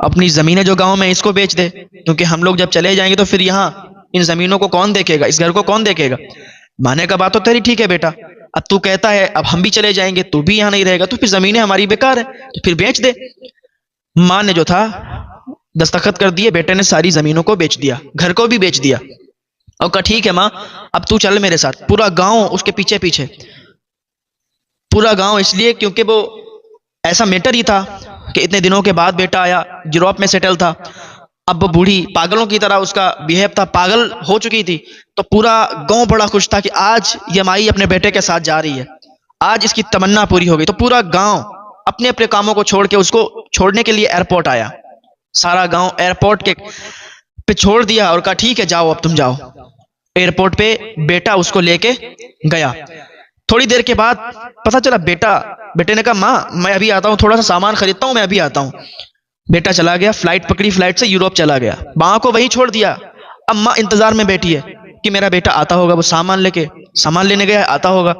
अपनी जमीनें जो गांव में इसको बेच दे, क्योंकि हम लोग जब चले जाएंगे तो फिर यहाँ इन जमीनों को कौन देखेगा, इस घर को कौन देखेगा। माने का बात तो तेरी ठीक है बेटा, अब तू कहता है अब हम भी चले जाएंगे, तू भी यहाँ नहीं रहेगा, तो फिर जमीनें हमारी बेकार है, तो फिर बेच दे। माँ ने जो था दस्तखत कर दिए, बेटे ने सारी जमीनों को बेच दिया, घर को भी बेच दिया। और कहा ठीक है माँ, अब तू चल मेरे साथ। पूरा गांव उसके पीछे पीछे, पूरा गांव, इसलिए क्योंकि वो ऐसा मैटर ही था कि इतने दिनों के बाद बेटा आया, यूरोप में सेटल था। अब वो बूढ़ी पागलों की तरह उसका बिहेव था, पागल हो चुकी थी। तो पूरा गांव बड़ा खुश था कि आज ये माई अपने बेटे के साथ जा रही है, आज इसकी तमन्ना पूरी हो गई। तो पूरा गांव अपने अपने कामों को छोड़ के उसको छोड़ने के लिए एयरपोर्ट आया। सारा गांव एयरपोर्ट के पे छोड़ दिया और कहा ठीक है जाओ, अब तुम जाओ। एयरपोर्ट पे बेटा उसको लेके गया। थोड़ी देर के बाद पता चला बेटे ने कहा माँ मैं अभी आता हूँ, थोड़ा सा सामान खरीदता हूँ, मैं अभी आता हूँ। बेटा चला गया, फ्लाइट पकड़ी, फ्लाइट से यूरोप चला गया, माँ को वहीं छोड़ दिया। अब माँ इंतजार में बैठी है कि मेरा बेटा आता होगा, वो सामान लेने गया, आता होगा।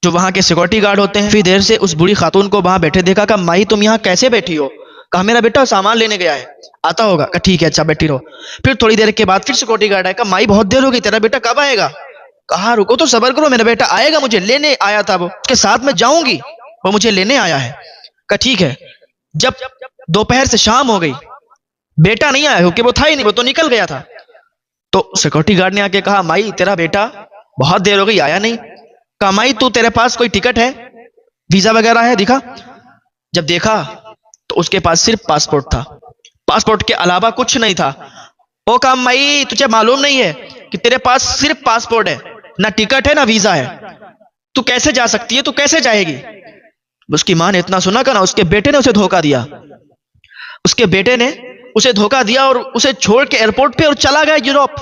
जो वहां के सिक्योरिटी गार्ड होते हैं, फिर देर से उस बूढ़ी खातून को वहां बैठे देखा। कहा माई तुम यहाँ कैसे बैठी हो? कहा मेरा बेटा सामान लेने गया है, आता होगा। कहा ठीक है अच्छा बैठी रहो। फिर थोड़ी देर के बाद फिर सिक्योरिटी गार्ड आया। कहा माई बहुत देर हो गई, तेरा बेटा कब आएगा? कहा रुको तो सबर करो, मेरा बेटा आएगा, मुझे लेने आया था, वो उसके साथ में जाऊंगी, वो मुझे लेने आया है। कहा ठीक है। जब दोपहर से शाम हो गई, बेटा नहीं आया, क्योंकि वो था ही नहीं, वो तो निकल गया था। तो सिक्योरिटी गार्ड ने आके कहा माई तेरा बेटा बहुत देर हो गई, आया नहीं। कहा माई तू तेरे पास कोई टिकट है, वीजा वगैरह है, दिखा। जब देखा तो उसके पास सिर्फ पासपोर्ट था, पासपोर्ट के अलावा कुछ नहीं था। वो कहा माई तुझे मालूम नहीं है कि तेरे पास सिर्फ पासपोर्ट है, ना टिकट है ना वीजा है, तू कैसे जा सकती है, तू कैसे जाएगी? उसकी मां ने इतना सुना, ना उसके बेटे ने उसे धोखा दिया, उसके बेटे ने उसे धोखा दिया और उसे छोड़ के एयरपोर्ट पे और चला गया यूरोप।